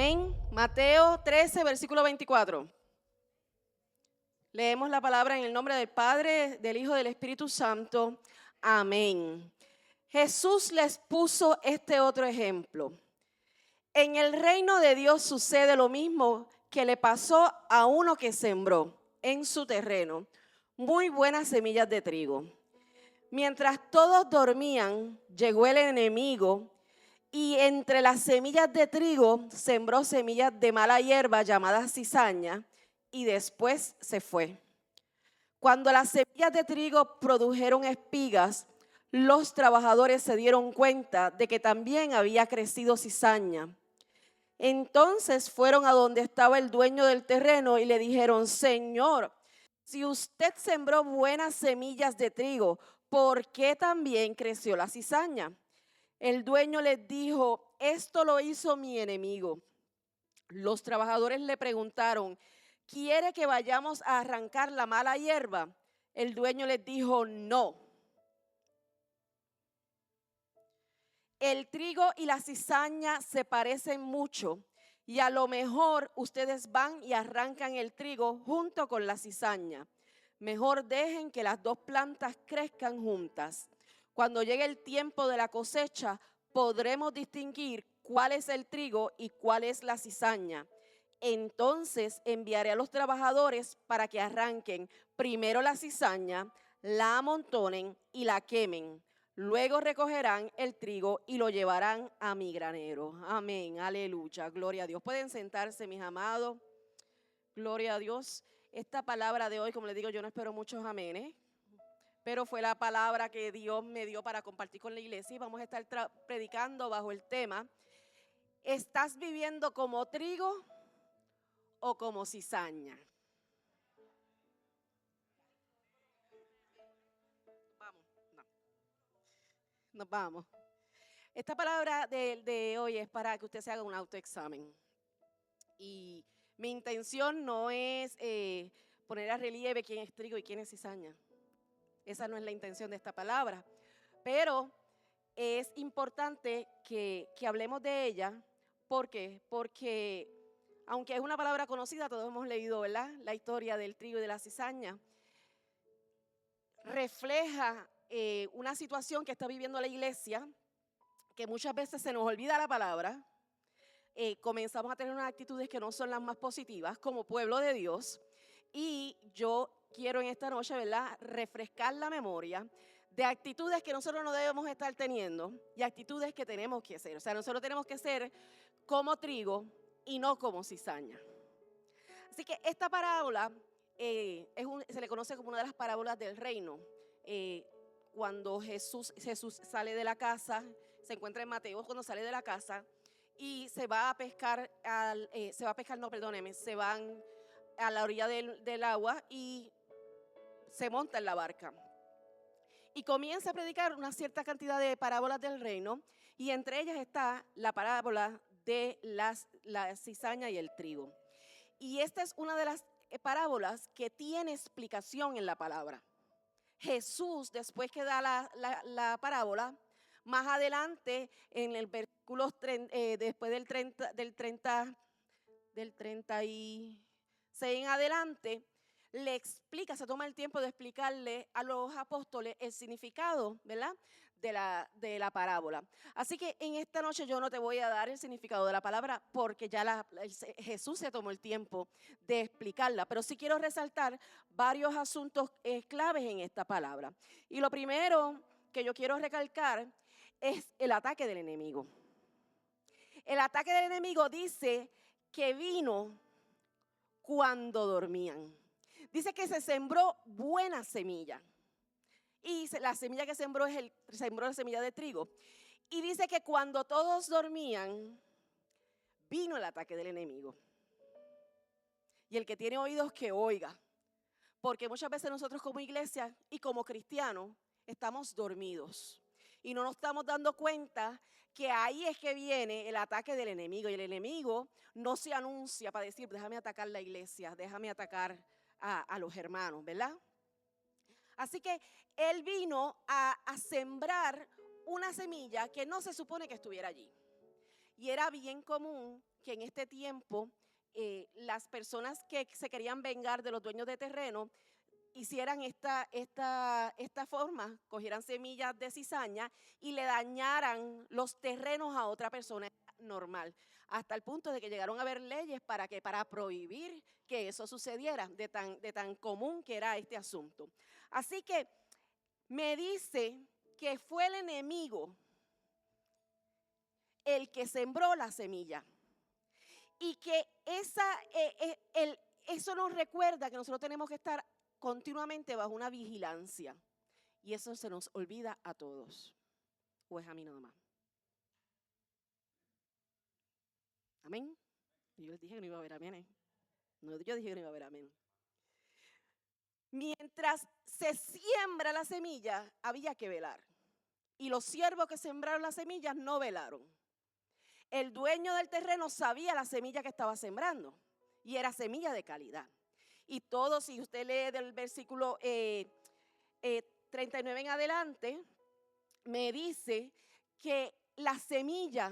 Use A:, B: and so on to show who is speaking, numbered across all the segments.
A: Amén. Mateo 13, versículo 24. Leemos la palabra en el nombre del Padre, del Hijo y del Espíritu Santo. Amén. Jesús les puso este otro ejemplo. En el reino de Dios sucede lo mismo que le pasó a uno que sembró en su terreno muy buenas semillas de trigo. Mientras todos dormían, llegó el enemigo y entre las semillas de trigo sembró semillas de mala hierba llamadas cizaña y después se fue. Cuando las semillas de trigo produjeron espigas, los trabajadores se dieron cuenta de que también había crecido cizaña. Entonces fueron a donde estaba el dueño del terreno y le dijeron: Señor, si usted sembró buenas semillas de trigo, ¿por qué también creció la cizaña? El dueño les dijo: esto lo hizo mi enemigo. Los trabajadores le preguntaron: ¿quiere que vayamos a arrancar la mala hierba? El dueño les dijo: no. El trigo y la cizaña se parecen mucho y a lo mejor ustedes van y arrancan el trigo junto con la cizaña. Mejor dejen que las dos plantas crezcan juntas. Cuando llegue el tiempo de la cosecha, podremos distinguir cuál es el trigo y cuál es la cizaña. Entonces enviaré a los trabajadores para que arranquen primero la cizaña, la amontonen y la quemen. Luego recogerán el trigo y lo llevarán a mi granero. Amén, aleluya, gloria a Dios. Pueden sentarse, mis amados. Gloria a Dios. Esta palabra de hoy, como les digo, yo no espero muchos amenes, pero fue la palabra que Dios me dio para compartir con la iglesia y vamos a estar predicando bajo el tema: ¿estás viviendo como trigo o como cizaña? Vamos, no, nos vamos. Esta palabra de hoy es para que usted se haga un autoexamen. Y mi intención no es poner a relieve quién es trigo y quién es cizaña. Esa no es la intención de esta palabra. Pero es importante que hablemos de ella. ¿Por qué? Porque aunque es una palabra conocida, todos hemos leído, ¿verdad?, la historia del trigo y de la cizaña. Refleja una situación que está viviendo la iglesia, que muchas veces se nos olvida la palabra. Comenzamos a tener unas actitudes que no son las más positivas como pueblo de Dios. Y yo quiero en esta noche, ¿verdad?, refrescar la memoria de actitudes que nosotros no debemos estar teniendo y actitudes que tenemos que ser. O sea, nosotros tenemos que ser como trigo y no como cizaña. Así que esta parábola se le conoce como una de las parábolas del reino. Cuando Jesús sale de la casa, se encuentra en Mateo cuando sale de la casa y se va a pescar, se van a la orilla del agua y se monta en la barca. Y comienza a predicar una cierta cantidad de parábolas del reino y entre ellas está la parábola de la cizaña y el trigo. Y esta es una de las parábolas que tiene explicación en la palabra. Jesús, después que da la parábola, más adelante en el versículo después del 36 en adelante, le explica, se toma el tiempo de explicarle a los apóstoles el significado, ¿verdad?, de la parábola. Así que en esta noche yo no te voy a dar el significado de la palabra porque ya Jesús se tomó el tiempo de explicarla, pero sí quiero resaltar varios asuntos claves en esta palabra. Y lo primero que yo quiero recalcar es el ataque del enemigo. El ataque del enemigo dice que vino cuando dormían. Dice que se sembró buena semilla. Y la semilla que sembró sembró la semilla de trigo. Y dice que cuando todos dormían, vino el ataque del enemigo. Y el que tiene oídos, que oiga. Porque muchas veces nosotros como iglesia y como cristianos estamos dormidos. Y no nos estamos dando cuenta que ahí es que viene el ataque del enemigo. Y el enemigo no se anuncia para decir: déjame atacar la iglesia, déjame atacar a los hermanos, ¿verdad? Así que él vino a sembrar una semilla que no se supone que estuviera allí. Y era bien común que en este tiempo las personas que se querían vengar de los dueños de terreno hicieran esta forma, cogieran semillas de cizaña y le dañaran los terrenos a otra persona normal, hasta el punto de que llegaron a haber leyes para prohibir que eso sucediera, de tan común que era este asunto. Así que me dice que fue el enemigo el que sembró la semilla y que eso nos recuerda que nosotros tenemos que estar continuamente bajo una vigilancia, y eso se nos olvida a todos, o es a mí nada más. Amén. Yo les dije que no iba a haber amén. No, yo dije que no iba a haber amén. Mientras se siembra la semilla, había que velar, y los siervos que sembraron las semillas no velaron. El dueño del terreno sabía la semilla que estaba sembrando, y era semilla de calidad. Y todo, si usted lee del versículo 39 en adelante, me dice que la semilla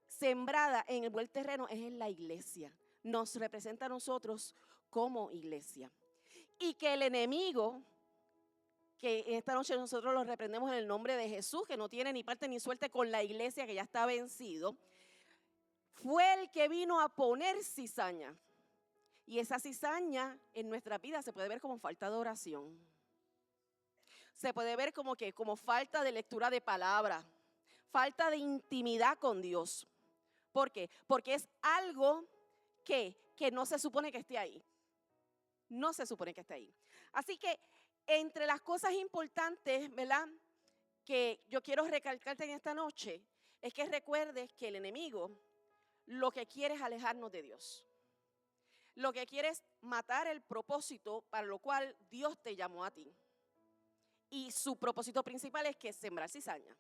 A: sembrada en el buen terreno es en la iglesia. Nos representa a nosotros como iglesia. Y que el enemigo, que esta noche nosotros lo reprendemos en el nombre de Jesús, que no tiene ni parte ni suerte con la iglesia, que ya está vencido, fue el que vino a poner cizaña. Y esa cizaña en nuestra vida se puede ver como falta de oración. Se puede ver como falta de lectura de palabra, falta de intimidad con Dios. ¿Por qué? Porque es algo que no se supone que esté ahí. No se supone que esté ahí. Así que entre las cosas importantes, ¿verdad?, que yo quiero recalcarte en esta noche, es que recuerdes que el enemigo lo que quiere es alejarnos de Dios. Lo que quiere es matar el propósito para lo cual Dios te llamó a ti. Y su propósito principal es que sembrar cizaña.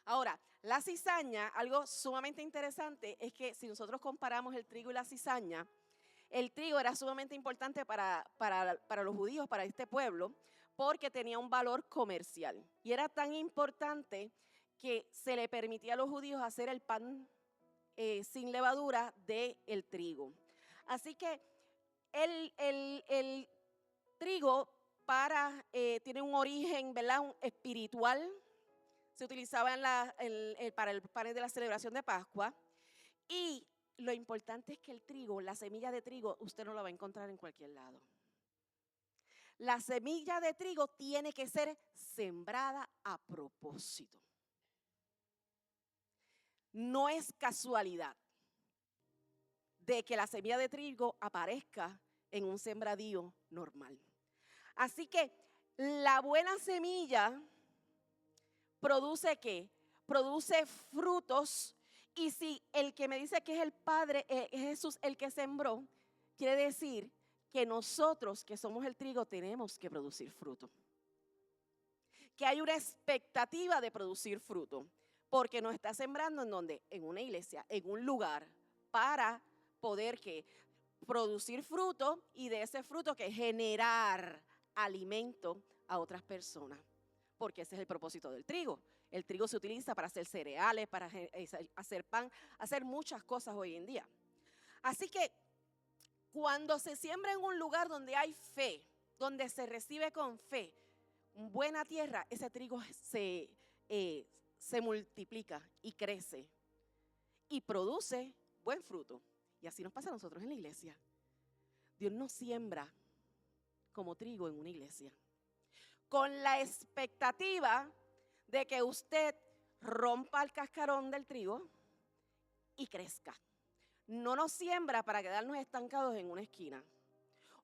A: Ahora, la cizaña, algo sumamente interesante es que si nosotros comparamos el trigo y la cizaña, el trigo era sumamente importante para los judíos, para este pueblo, porque tenía un valor comercial. Y era tan importante que se le permitía a los judíos hacer el pan sin levadura del trigo. Así que el trigo tiene un origen, ¿verdad?, espiritual. Se utilizaba para el pan de la celebración de Pascua. Y lo importante es que el trigo, la semilla de trigo, usted no la va a encontrar en cualquier lado. La semilla de trigo tiene que ser sembrada a propósito. No es casualidad de que la semilla de trigo aparezca en un sembradío normal. Así que la buena semilla produce ¿qué? Produce frutos. Y si el que me dice que es el Padre, es Jesús el que sembró, quiere decir que nosotros que somos el trigo tenemos que producir fruto. Que hay una expectativa de producir fruto, porque nos está sembrando ¿en dónde? En una iglesia, en un lugar, para poder producir fruto, y de ese fruto que generar alimento a otras personas, porque ese es el propósito del trigo. El trigo se utiliza para hacer cereales, para hacer pan, hacer muchas cosas hoy en día. Así que cuando se siembra en un lugar donde hay fe, donde se recibe con fe, buena tierra, ese trigo se multiplica y crece y produce buen fruto. Y así nos pasa a nosotros en la iglesia. Dios nos siembra como trigo en una iglesia, con la expectativa de que usted rompa el cascarón del trigo y crezca. No nos siembra para quedarnos estancados en una esquina.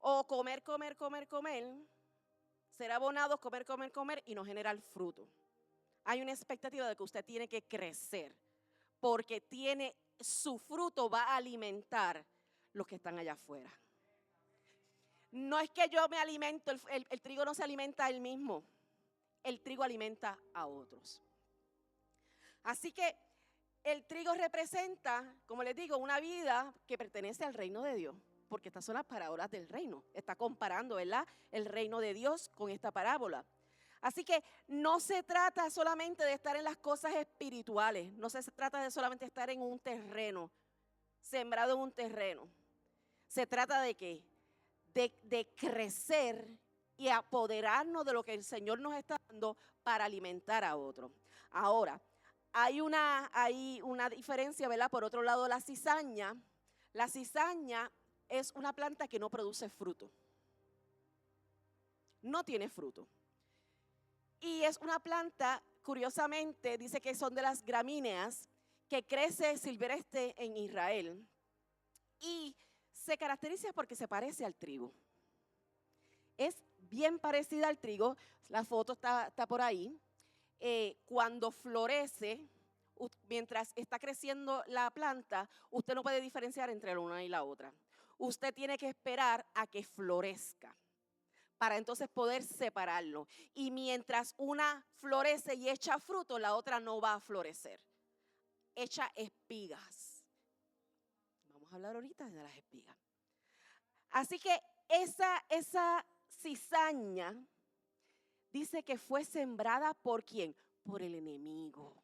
A: O comer, ser abonados, comer y no generar fruto. Hay una expectativa de que usted tiene que crecer, porque su fruto va a alimentar los que están allá afuera. No es que yo me alimento, el trigo no se alimenta a él mismo. El trigo alimenta a otros. Así que el trigo representa, como les digo, una vida que pertenece al reino de Dios, porque estas son las parábolas del reino. Está comparando, ¿verdad?, el reino de Dios con esta parábola. Así que no se trata solamente de estar en las cosas espirituales, no se trata de solamente estar en un terreno, sembrado en un terreno. Se trata de ¿qué? De crecer y apoderarnos de lo que el Señor nos está dando para alimentar a otros. Ahora, hay una diferencia, ¿verdad? Por otro lado, la cizaña es una planta que no produce fruto. No tiene fruto. Y es una planta, curiosamente, dice que son de las gramíneas, que crece silvestre en Israel. Y se caracteriza porque se parece al trigo. Es bien parecida al trigo, la foto está por ahí. Cuando florece, mientras está creciendo la planta, usted no puede diferenciar entre la una y la otra. Usted tiene que esperar a que florezca para entonces poder separarlo. Y mientras una florece y echa fruto, la otra no va a florecer. Echa espigas. Vamos a hablar ahorita de las espigas. Así que esa cizaña dice que fue sembrada ¿por quién? Por el enemigo.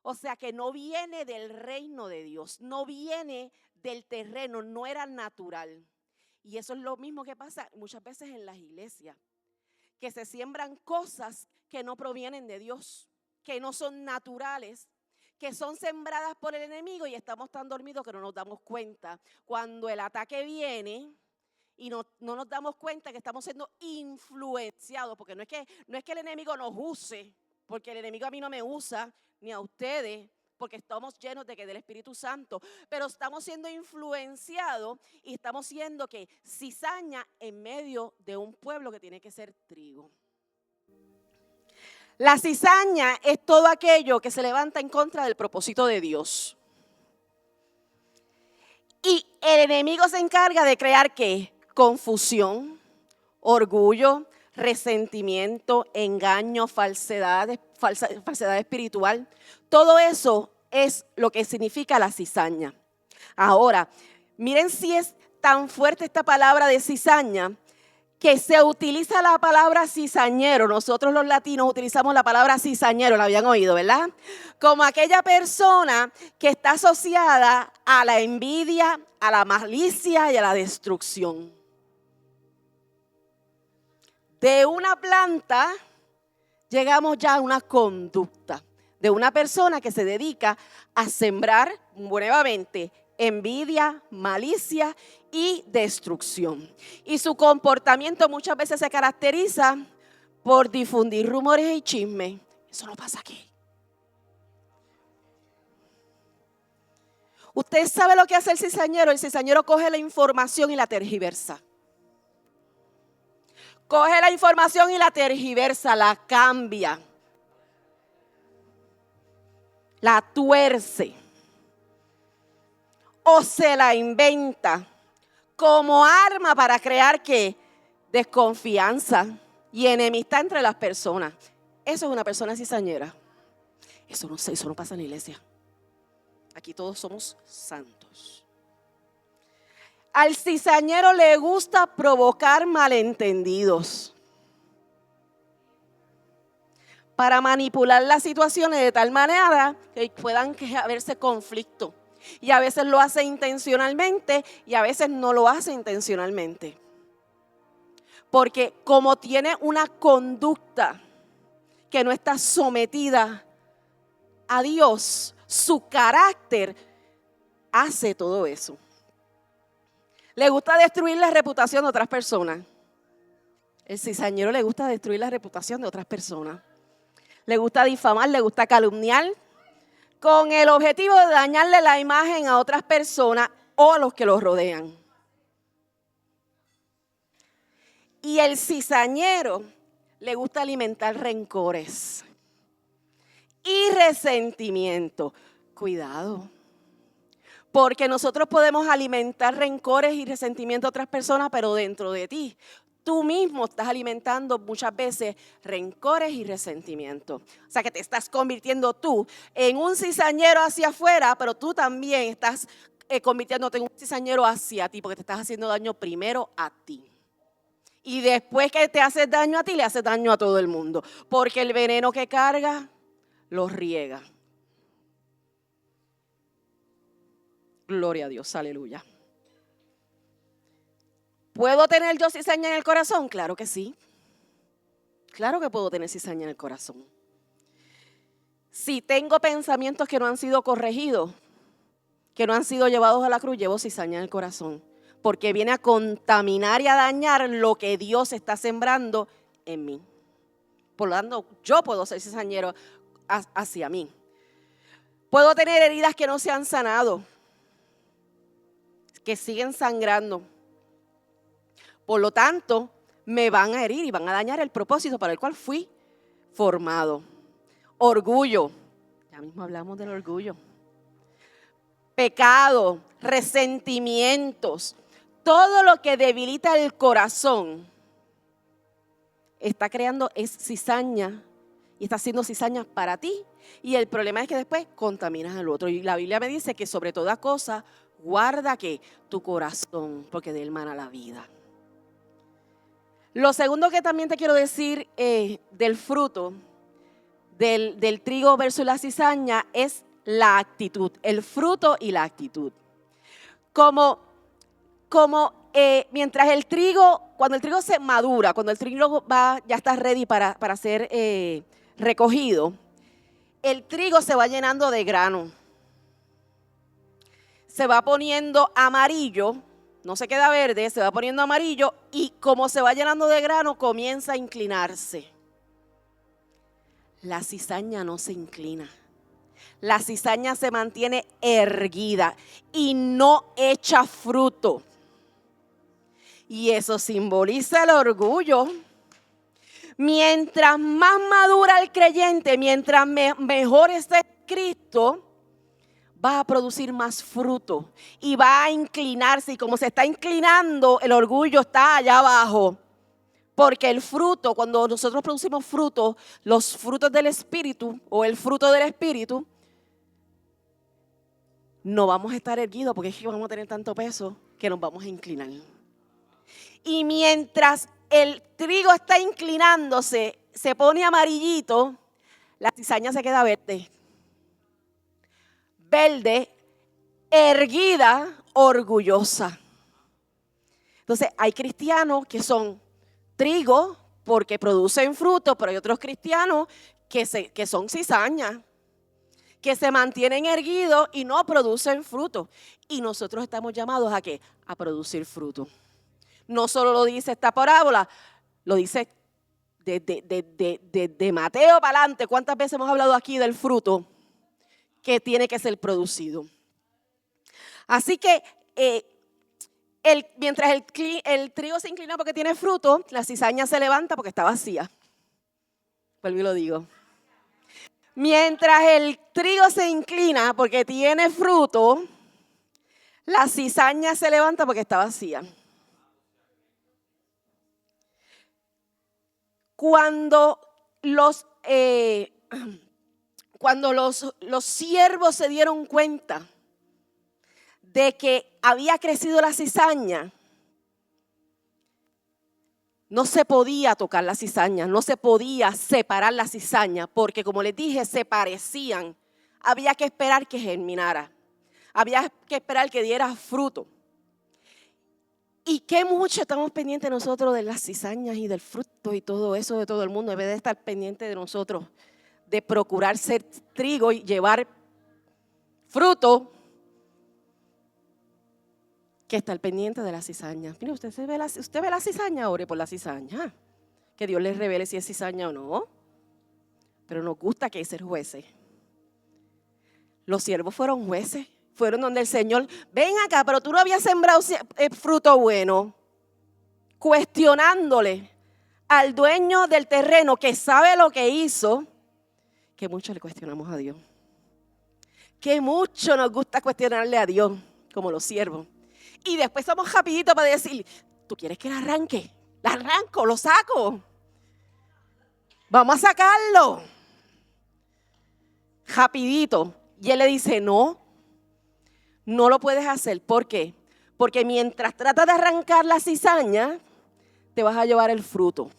A: O sea que no viene del reino de Dios, no viene del terreno, no era natural. Y eso es lo mismo que pasa muchas veces en las iglesias, que se siembran cosas que no provienen de Dios, que no son naturales, que son sembradas por el enemigo y estamos tan dormidos que no nos damos cuenta. Cuando el ataque viene y no nos damos cuenta que estamos siendo influenciados, porque no es que el enemigo nos use, porque el enemigo a mí no me usa, ni a ustedes, porque estamos llenos del Espíritu Santo, pero estamos siendo influenciados y estamos siendo que cizaña en medio de un pueblo que tiene que ser trigo. La cizaña es todo aquello que se levanta en contra del propósito de Dios. Y el enemigo se encarga de crear ¿qué? Confusión, orgullo, resentimiento, engaño, falsedad espiritual. Todo eso es lo que significa la cizaña. Ahora, miren si es tan fuerte esta palabra de cizaña que se utiliza la palabra cizañero. Nosotros los latinos utilizamos la palabra cizañero, la habían oído, ¿verdad? Como aquella persona que está asociada a la envidia, a la malicia y a la destrucción. De una planta llegamos ya a una conducta de una persona que se dedica a sembrar nuevamente envidia, malicia y destrucción. Y su comportamiento muchas veces se caracteriza por difundir rumores y chismes. Eso no pasa aquí. Usted sabe lo que hace el cizañero. El cizañero coge la información y la tergiversa. Coge la información y la tergiversa, la cambia, la tuerce o se la inventa como arma para crear ¿qué? Desconfianza y enemistad entre las personas. Eso es una persona cizañera. Eso no pasa en la iglesia. Aquí todos somos santos. Al cizañero le gusta provocar malentendidos para manipular las situaciones de tal manera que puedan haberse conflictos. Y a veces lo hace intencionalmente y a veces no lo hace intencionalmente. Porque como tiene una conducta que no está sometida a Dios, su carácter hace todo eso. Le gusta destruir la reputación de otras personas. El cizañero le gusta destruir la reputación de otras personas. Le gusta difamar, le gusta calumniar, con el objetivo de dañarle la imagen a otras personas o a los que los rodean. Y el cizañero le gusta alimentar rencores y resentimiento. Cuidado. Porque nosotros podemos alimentar rencores y resentimiento a otras personas, pero dentro de ti, tú mismo estás alimentando muchas veces rencores y resentimiento. O sea que te estás convirtiendo tú en un cizañero hacia afuera, pero tú también estás convirtiéndote en un cizañero hacia ti, porque te estás haciendo daño primero a ti. Y después que te haces daño a ti, le haces daño a todo el mundo. Porque el veneno que carga, lo riega. Gloria a Dios, aleluya. ¿Puedo tener yo cizaña en el corazón? Claro que sí. Claro que puedo tener cizaña en el corazón. Si tengo pensamientos que no han sido corregidos, que no han sido llevados a la cruz, llevo cizaña en el corazón. Porque viene a contaminar y a dañar lo que Dios está sembrando en mí. Por lo tanto, yo puedo ser cizañero hacia mí. Puedo tener heridas que no se han sanado, que siguen sangrando. Por lo tanto, me van a herir y van a dañar el propósito para el cual fui formado. Orgullo. Ya mismo hablamos del orgullo. Pecado, resentimientos. Todo lo que debilita el corazón está creando cizaña y está haciendo cizaña para ti. Y el problema es que después contaminas al otro. Y la Biblia me dice que sobre toda cosa guarda que tu corazón, porque de él mana la vida. Lo segundo que también te quiero decir del fruto, del trigo versus la cizaña, es la actitud, el fruto y la actitud. Mientras el trigo, cuando el trigo se madura, cuando el trigo ya está ready para ser recogido, el trigo se va llenando de grano. Se va poniendo amarillo, no se queda verde, se va poniendo amarillo y como se va llenando de grano comienza a inclinarse. La cizaña no se inclina. La cizaña se mantiene erguida y no echa fruto. Y eso simboliza el orgullo. Mientras más madura el creyente, mientras mejor está Cristo, va a producir más fruto y va a inclinarse. Y como se está inclinando, el orgullo está allá abajo. Porque el fruto, cuando nosotros producimos fruto, los frutos del Espíritu o el fruto del Espíritu, no vamos a estar erguidos porque es que vamos a tener tanto peso que nos vamos a inclinar. Y mientras el trigo está inclinándose, se pone amarillito, la cizaña se queda verde. Verde, erguida, orgullosa. Entonces hay cristianos que son trigo porque producen fruto, pero hay otros cristianos que son cizaña, que se mantienen erguidos y no producen fruto. Y nosotros estamos llamados ¿a qué? A producir fruto. No solo lo dice esta parábola, lo dice de Mateo para adelante. ¿Cuántas veces hemos hablado aquí del fruto que tiene que ser producido? Así que mientras el trigo se inclina porque tiene fruto, la cizaña se levanta porque está vacía. Vuelvo y lo digo. Mientras el trigo se inclina porque tiene fruto, la cizaña se levanta porque está vacía. Cuando los siervos se dieron cuenta de que había crecido la cizaña, no se podía tocar la cizaña, no se podía separar la cizaña, porque como les dije, se parecían. Había que esperar que germinara, había que esperar que diera fruto. Y qué mucho estamos pendientes nosotros de las cizañas y del fruto y todo eso de todo el mundo, en vez de estar pendientes de nosotros, de procurar ser trigo y llevar fruto, que estar pendiente de la cizaña. Mire, usted ve la cizaña, ore por la cizaña. Que Dios les revele si es cizaña o no. Pero nos gusta que ser jueces. Los siervos fueron jueces. Fueron donde el Señor, ven acá, pero tú no habías sembrado fruto bueno. Cuestionándole al dueño del terreno que sabe lo que hizo, que mucho le cuestionamos a Dios. Que mucho nos gusta cuestionarle a Dios, como los siervos. Y después somos rapiditos para decir, ¿tú quieres que la arranque? La arranco, lo saco. Vamos a sacarlo. Rapidito. Y él le dice, no lo puedes hacer. ¿Por qué? Porque mientras tratas de arrancar la cizaña, te vas a llevar el fruto.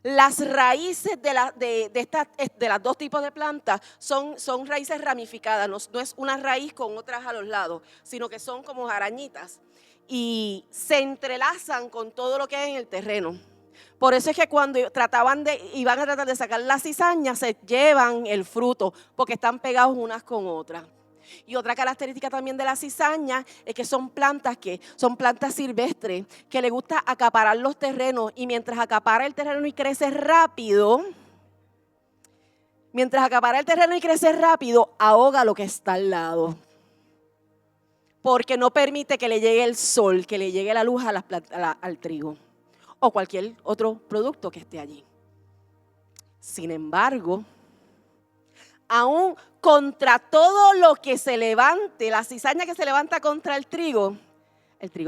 A: Las raíces de las dos tipos de plantas son raíces ramificadas, no es una raíz con otras a los lados, sino que son como arañitas y se entrelazan con todo lo que hay en el terreno. Por eso es que cuando iban a tratar de sacar la cizaña, se llevan el fruto, porque están pegados unas con otras. Y otra característica también de la cizaña es que son plantas silvestres, que le gusta acaparar los terrenos, y mientras acapara el terreno y crece rápido, ahoga lo que está al lado. Porque no permite que le llegue el sol, que le llegue la luz al trigo o cualquier otro producto que esté allí. Sin embargo, aún contra todo lo que se levante, la cizaña que se levanta contra el trigo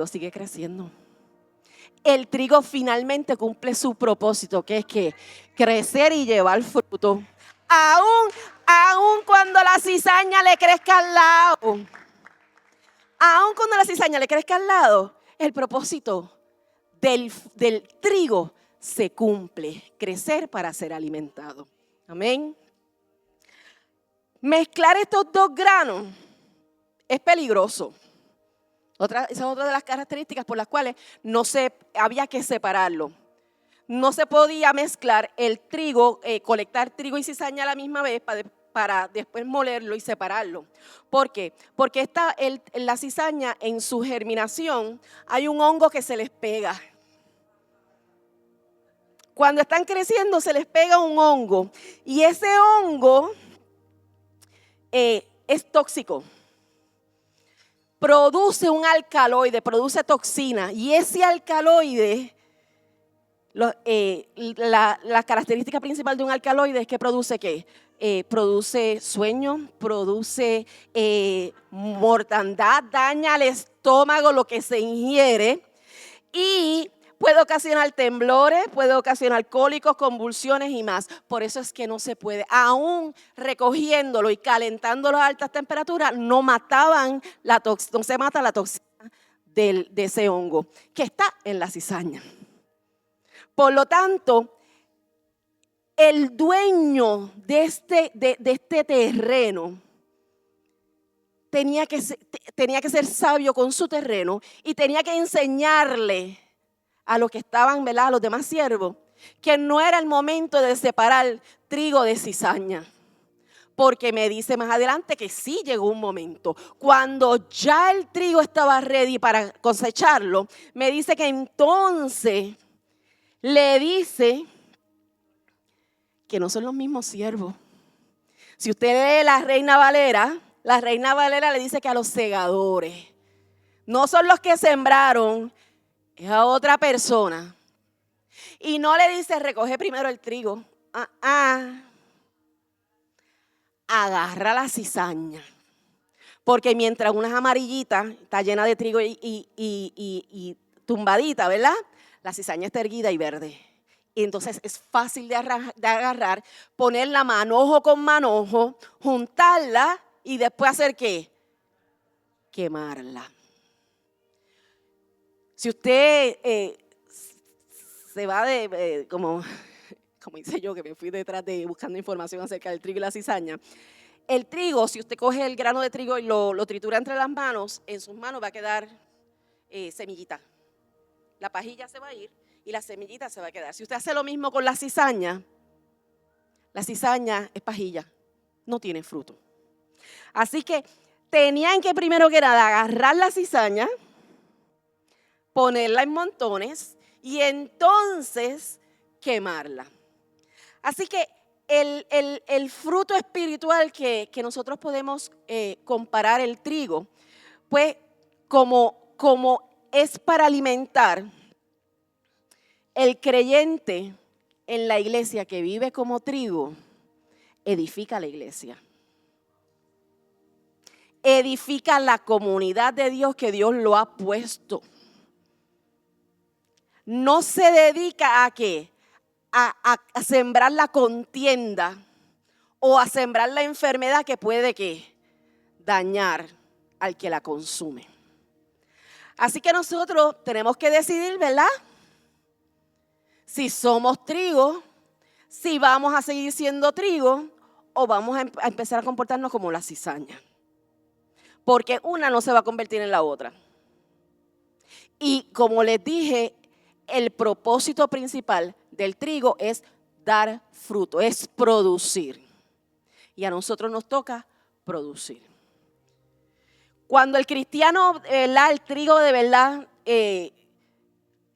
A: sigue creciendo. El trigo finalmente cumple su propósito, que es que crecer y llevar fruto. Aún cuando la cizaña le crezca al lado, el propósito del trigo se cumple, crecer para ser alimentado. Amén. Mezclar estos dos granos es peligroso. Esa es otra de las características por las cuales había que separarlo. No se podía mezclar el trigo, colectar trigo y cizaña a la misma vez para después molerlo y separarlo. ¿Por qué? Porque la cizaña, en su germinación, hay un hongo que se les pega. Cuando están creciendo se les pega un hongo, y ese hongo es tóxico. Produce un alcaloide, produce toxina, y ese alcaloide, la característica principal de un alcaloide es que produce ¿qué? Produce sueño, produce mortandad, daña al estómago lo que se ingiere, y puede ocasionar temblores, puede ocasionar cólicos, convulsiones y más. Por eso es que no se puede, aún recogiéndolo y calentándolo a altas temperaturas, no se mata la toxina de ese hongo que está en la cizaña. Por lo tanto, el dueño de este terreno tenía que ser sabio con su terreno, y tenía que enseñarle a los que estaban, ¿verdad?, a los demás siervos, que no era el momento de separar trigo de cizaña. Porque me dice más adelante que sí llegó un momento, cuando ya el trigo estaba ready para cosecharlo, me dice que entonces le dice que no son los mismos siervos. Si usted lee la Reina Valera le dice que a los segadores, no son los que sembraron, es a otra persona. Y no le dice recoge primero el trigo. Agarra la cizaña. Porque mientras una es amarillita, está llena de trigo y tumbadita, ¿verdad? La cizaña está erguida y verde. Y entonces es fácil de agarrar, ponerla manojo con manojo, juntarla y después hacer ¿qué? Quemarla. Si usted se va como hice yo, que me fui detrás buscando información acerca del trigo y la cizaña. El trigo, si usted coge el grano de trigo y lo tritura entre las manos, en sus manos va a quedar semillita. La pajilla se va a ir y la semillita se va a quedar. Si usted hace lo mismo con la cizaña es pajilla, no tiene fruto. Así que tenían que primero que nada agarrar la cizaña, ponerla en montones y entonces quemarla. Así que el fruto espiritual que nosotros podemos comparar el trigo, pues como es para alimentar, el creyente en la iglesia que vive como trigo, edifica la iglesia. Edifica la comunidad de Dios que Dios lo ha puesto. No se dedica a ¿qué? A sembrar la contienda o a sembrar la enfermedad que puede ¿qué? Dañar al que la consume. Así que nosotros tenemos que decidir, ¿verdad? Si somos trigo, si vamos a seguir siendo trigo o vamos a empezar a comportarnos como la cizaña. Porque una no se va a convertir en la otra. Y como les dije, el propósito principal del trigo es dar fruto, es producir. Y a nosotros nos toca producir. Cuando el cristiano, el trigo de verdad,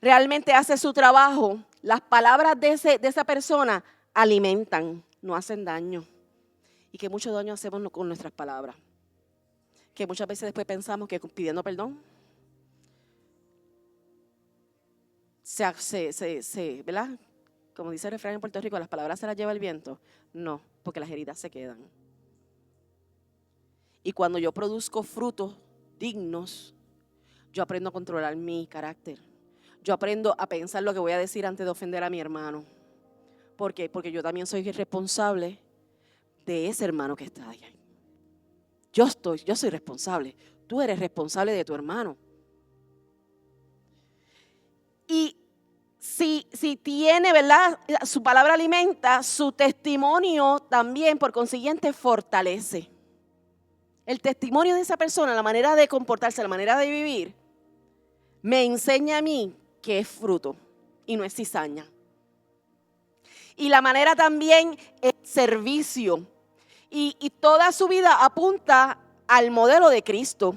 A: realmente hace su trabajo, las palabras de esa persona alimentan, no hacen daño. Y que mucho daño hacemos con nuestras palabras. Que muchas veces después pensamos que pidiendo perdón, ¿verdad? Como dice el refrán en Puerto Rico, las palabras se las lleva el viento. No, porque las heridas se quedan. Y cuando yo produzco frutos dignos, yo aprendo a controlar mi carácter. Yo aprendo a pensar lo que voy a decir antes de ofender a mi hermano. ¿Por qué? Porque yo también soy responsable de ese hermano que está ahí. Yo soy responsable. Tú eres responsable de tu hermano. Y si tiene, ¿verdad? Su palabra alimenta, su testimonio también, por consiguiente, fortalece. El testimonio de esa persona, la manera de comportarse, la manera de vivir, me enseña a mí que es fruto y no es cizaña. Y la manera también es servicio. Y toda su vida apunta al modelo de Cristo.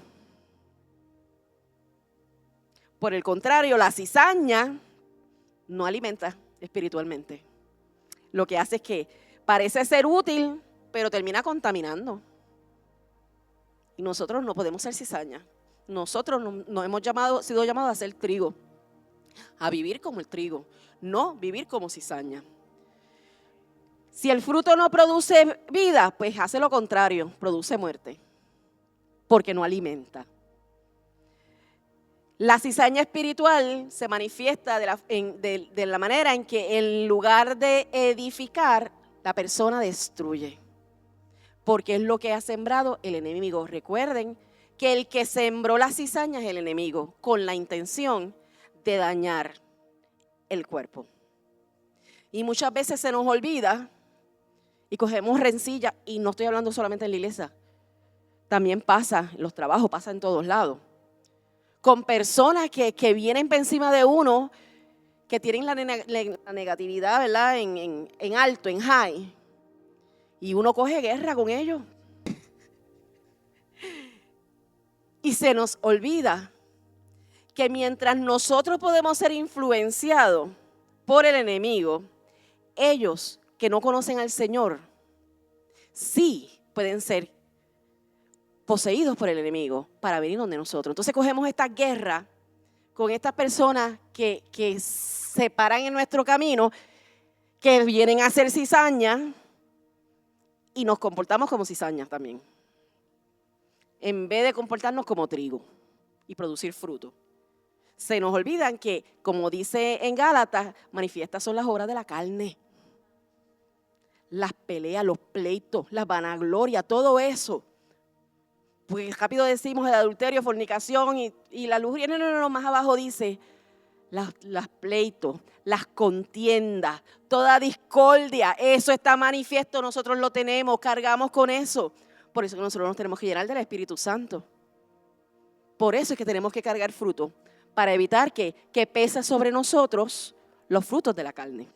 A: Por el contrario, la cizaña no alimenta espiritualmente. Lo que hace es que parece ser útil, pero termina contaminando. Y nosotros no podemos ser cizaña. Nosotros nos hemos sido llamados a ser trigo, a vivir como el trigo, no vivir como cizaña. Si el fruto no produce vida, pues hace lo contrario, produce muerte, porque no alimenta. La cizaña espiritual se manifiesta de la manera en que en lugar de edificar, la persona destruye. Porque es lo que ha sembrado el enemigo. Recuerden que el que sembró la cizaña es el enemigo, con la intención de dañar el cuerpo. Y muchas veces se nos olvida y cogemos rencilla, y no estoy hablando solamente en la iglesia, también pasa en los trabajos, pasa en todos lados. Con personas que vienen por encima de uno, que tienen la negatividad, ¿verdad? En alto, en high. Y uno coge guerra con ellos. Y se nos olvida que mientras nosotros podemos ser influenciados por el enemigo, ellos que no conocen al Señor, sí pueden ser poseídos por el enemigo para venir donde nosotros. Entonces cogemos esta guerra con estas personas que se paran en nuestro camino, que vienen a hacer cizaña, y nos comportamos como cizañas también, en vez de comportarnos como trigo y producir fruto. Se nos olvidan que, como dice en Gálatas, manifiestas son las obras de la carne. Las peleas, los pleitos, la vanagloria, todo eso. Pues rápido decimos el adulterio, fornicación y la lujuria. No, más abajo dice las pleitos, las contiendas, toda discordia. Eso está manifiesto, nosotros lo tenemos, cargamos con eso. Por eso que nosotros nos tenemos que llenar del Espíritu Santo. Por eso es que tenemos que cargar fruto, para evitar que pese sobre nosotros los frutos de la carne.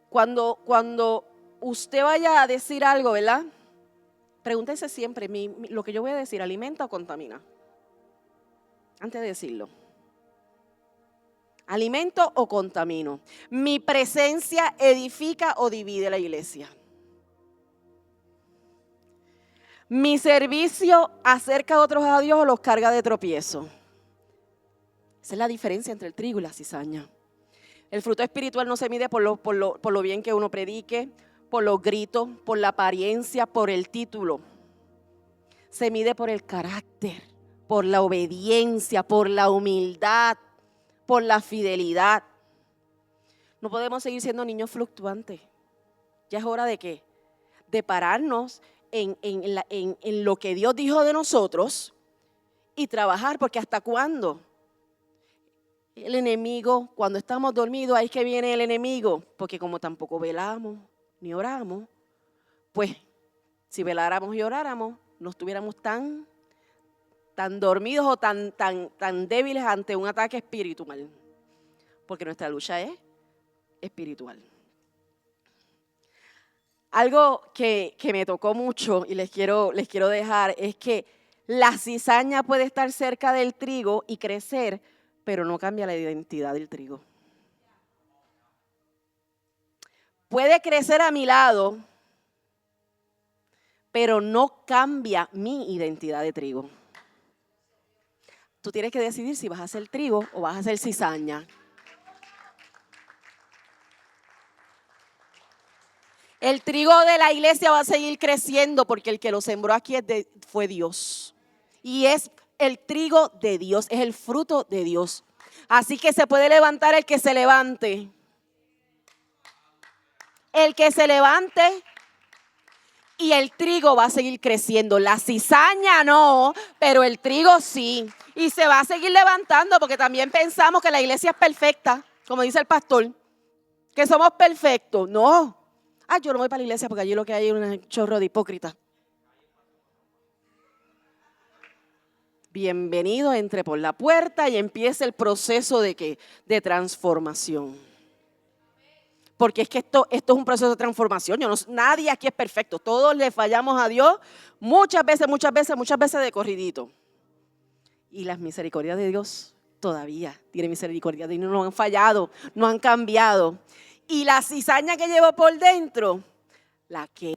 A: Cuando usted vaya a decir algo, ¿verdad? Pregúntese siempre, lo que yo voy a decir, ¿alimenta o contamina? Antes de decirlo. ¿Alimento o contamino? ¿Mi presencia edifica o divide la iglesia? ¿Mi servicio acerca a otros a Dios o los carga de tropiezo? Esa es la diferencia entre el trigo y la cizaña. El fruto espiritual no se mide por lo bien que uno predique, por los gritos, por la apariencia, por el título. Se mide por el carácter, por la obediencia, por la humildad, por la fidelidad. No podemos seguir siendo niños fluctuantes. Ya es hora de ¿qué? De pararnos en lo que Dios dijo de nosotros y trabajar, porque ¿hasta cuándo? El enemigo, cuando estamos dormidos, ahí es que viene el enemigo, porque como tampoco velamos ni oramos, pues si veláramos y oráramos, no estuviéramos tan dormidos o tan débiles ante un ataque espiritual, porque nuestra lucha es espiritual. Algo que me tocó mucho y les quiero dejar es que la cizaña puede estar cerca del trigo y crecer, pero no cambia la identidad del trigo. Puede crecer a mi lado, pero no cambia mi identidad de trigo. Tú tienes que decidir si vas a hacer trigo o vas a hacer cizaña. El trigo de la iglesia va a seguir creciendo porque el que lo sembró aquí fue Dios. Y es el trigo de Dios, es el fruto de Dios. Así que se puede levantar el que se levante. El que se levante y el trigo va a seguir creciendo. La cizaña no, pero el trigo sí. Y se va a seguir levantando porque también pensamos que la iglesia es perfecta, como dice el pastor, que somos perfectos. No. Yo no voy para la iglesia porque allí lo que hay es un chorro de hipócritas. Bienvenido, entre por la puerta y empiece el proceso de transformación. Porque es que esto es un proceso de transformación. Nadie aquí es perfecto. Todos le fallamos a Dios muchas veces de corridito. Y las misericordias de Dios todavía tienen misericordia de Dios. No han fallado, no han cambiado. Y la cizaña que llevo por dentro, la quema.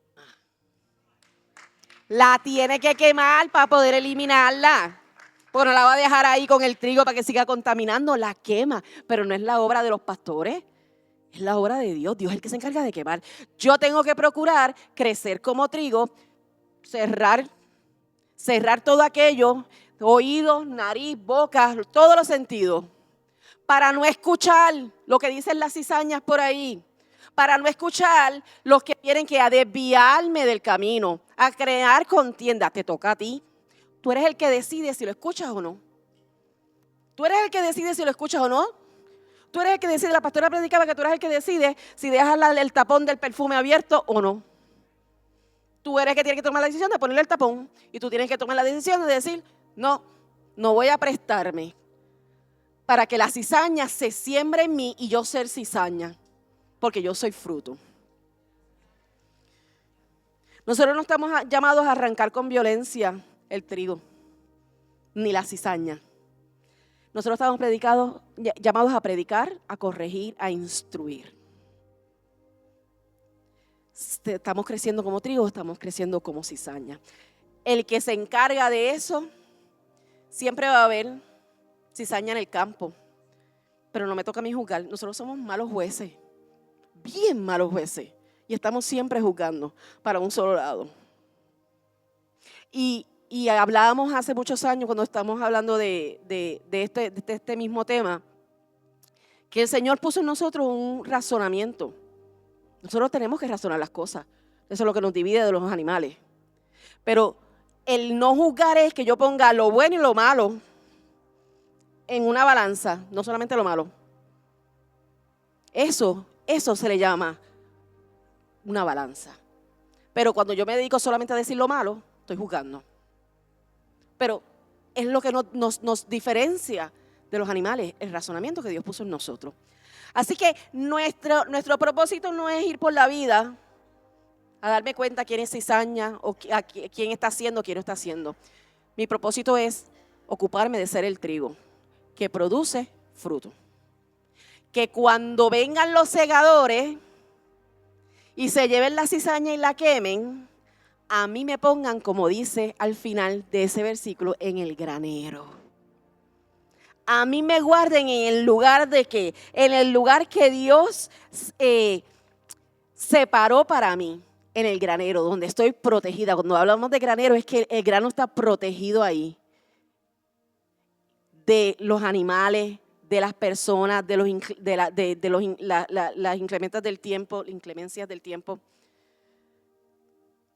A: La tiene que quemar para poder eliminarla. Porque no la va a dejar ahí con el trigo para que siga contaminando. La quema. Pero no es la obra de los pastores. Es la obra de Dios. Dios es el que se encarga de quemar. Yo tengo que procurar crecer como trigo, cerrar todo aquello, oídos, nariz, boca, todos los sentidos, para no escuchar lo que dicen las cizañas por ahí, para no escuchar los que quieren que a desviarme del camino, a crear contienda. Te toca a ti. Tú eres el que decide si lo escuchas o no. Tú eres el que decide si lo escuchas o no. Tú eres el que decide, la pastora predicaba que tú eres el que decide si dejas el tapón del perfume abierto o no. Tú eres el que tiene que tomar la decisión de ponerle el tapón y tú tienes que tomar la decisión de decir, no voy a prestarme para que la cizaña se siembre en mí y yo ser cizaña, porque yo soy fruto. Nosotros no estamos llamados a arrancar con violencia el trigo, ni la cizaña. Nosotros estamos llamados a predicar, a corregir, a instruir. Estamos creciendo como trigo, estamos creciendo como cizaña. El que se encarga de eso, siempre va a haber cizaña en el campo, pero no me toca a mí juzgar. Nosotros somos malos jueces, bien malos jueces, y estamos siempre juzgando para un solo lado. Y hablábamos hace muchos años, cuando estamos hablando de este mismo tema, que el Señor puso en nosotros un razonamiento. Nosotros tenemos que razonar las cosas. Eso es lo que nos divide de los animales. Pero el no juzgar es que yo ponga lo bueno y lo malo en una balanza, no solamente lo malo. Eso se le llama una balanza. Pero cuando yo me dedico solamente a decir lo malo, estoy juzgando. Pero es lo que nos diferencia de los animales, el razonamiento que Dios puso en nosotros. Así que nuestro propósito no es ir por la vida a darme cuenta quién es cizaña o quién está haciendo, quién no está haciendo. Mi propósito es ocuparme de ser el trigo que produce fruto. Que cuando vengan los segadores y se lleven la cizaña y la quemen, a mí me pongan, como dice al final de ese versículo, en el granero. A mí me guarden en el lugar en el lugar que Dios separó para mí, en el granero, donde estoy protegida. Cuando hablamos de granero es que el grano está protegido ahí de los animales, de las personas, de las inclemencias del tiempo.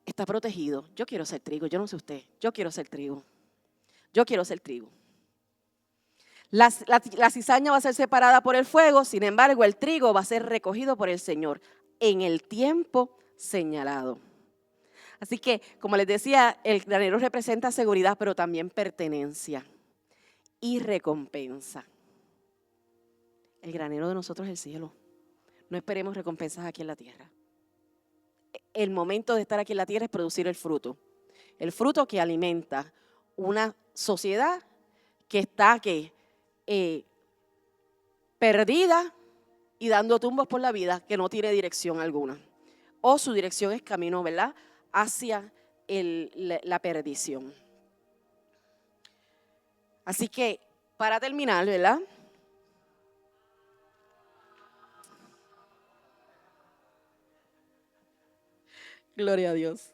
A: Está protegido. Yo quiero ser trigo, yo no sé usted, yo quiero ser trigo. Yo quiero ser trigo. La cizaña va a ser separada por el fuego, sin embargo, el trigo va a ser recogido por el Señor en el tiempo señalado. Así que, como les decía, el granero representa seguridad, pero también pertenencia y recompensa. El granero de nosotros es el cielo. No esperemos recompensas aquí en la tierra. El momento de estar aquí en la tierra es producir el fruto que alimenta una sociedad que está perdida y dando tumbos por la vida, que no tiene dirección alguna. O su dirección es camino, ¿verdad?, hacia la perdición. Así que, para terminar, ¿verdad?, gloria a Dios.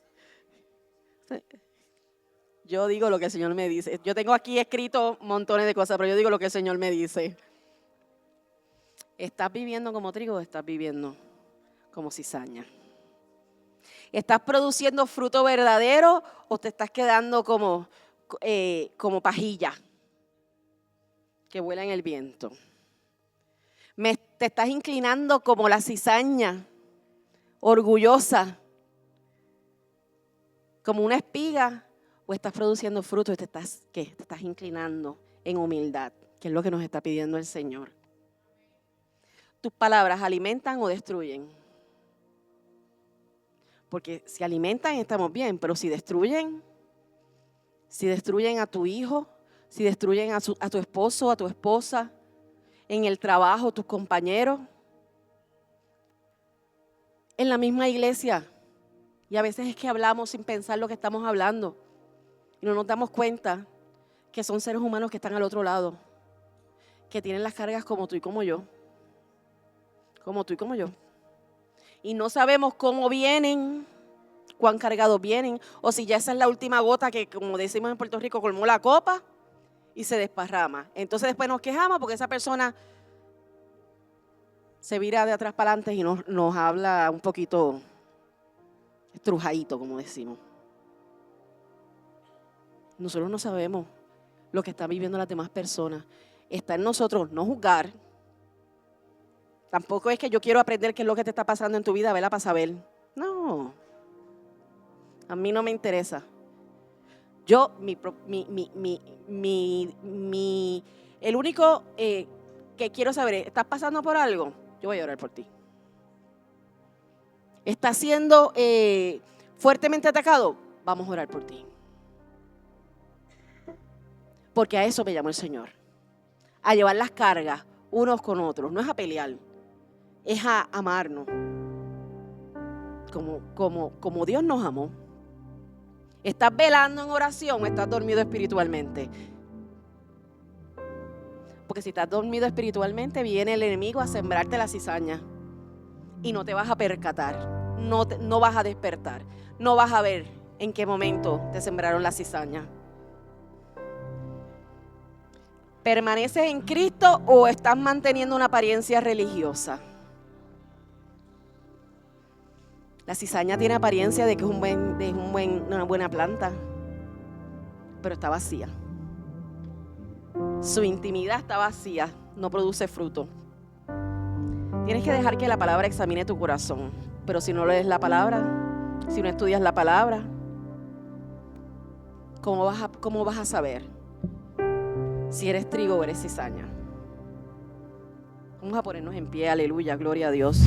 A: Yo digo lo que el Señor me dice. Yo tengo aquí escrito montones de cosas, pero yo digo lo que el Señor me dice. ¿Estás viviendo como trigo o estás viviendo como cizaña? ¿Estás produciendo fruto verdadero o te estás quedando como pajilla que vuela en el viento? ¿Te estás inclinando como la cizaña, orgullosa, como una espiga? ¿O estás produciendo fruto y te estás inclinando en humildad? Que es lo que nos está pidiendo el Señor. ¿Tus palabras alimentan o destruyen? Porque si alimentan estamos bien, pero si destruyen a tu hijo, si destruyen a tu esposo, a tu esposa, en el trabajo, tus compañeros, en la misma iglesia. Y a veces es que hablamos sin pensar lo que estamos hablando. Y no nos damos cuenta que son seres humanos que están al otro lado, que tienen las cargas como tú y como yo. Como tú y como yo. Y no sabemos cómo vienen, cuán cargados vienen, o si ya esa es la última gota que, como decimos en Puerto Rico, colmó la copa y se desparrama. Entonces después nos quejamos porque esa persona se vira de atrás para adelante y nos habla un poquito estrujadito, como decimos. Nosotros no sabemos lo que están viviendo las demás personas. Está en nosotros no juzgar. Tampoco es que yo quiero aprender qué es lo que te está pasando en tu vida, ¿verdad?, para saber. No, a mí no me interesa. Yo, el único que quiero saber es, ¿estás pasando por algo? Yo voy a orar por ti. ¿Estás siendo fuertemente atacado? Vamos a orar por ti. Porque a eso me llamó el Señor. A llevar las cargas unos con otros. No es a pelear, es a amarnos. Como Dios nos amó. ¿Estás velando en oración o estás dormido espiritualmente? Porque si estás dormido espiritualmente, viene el enemigo a sembrarte la cizaña. Y no te vas a percatar, no vas a despertar, no vas a ver en qué momento te sembraron la cizaña. ¿Permaneces en Cristo o estás manteniendo una apariencia religiosa? La cizaña tiene apariencia de que es una buena planta, pero está vacía. Su intimidad está vacía, no produce fruto. Tienes que dejar que la palabra examine tu corazón, pero si no lees la palabra, si no estudias la palabra, ¿cómo vas a saber si eres trigo o eres cizaña? Vamos a ponernos en pie, aleluya, gloria a Dios.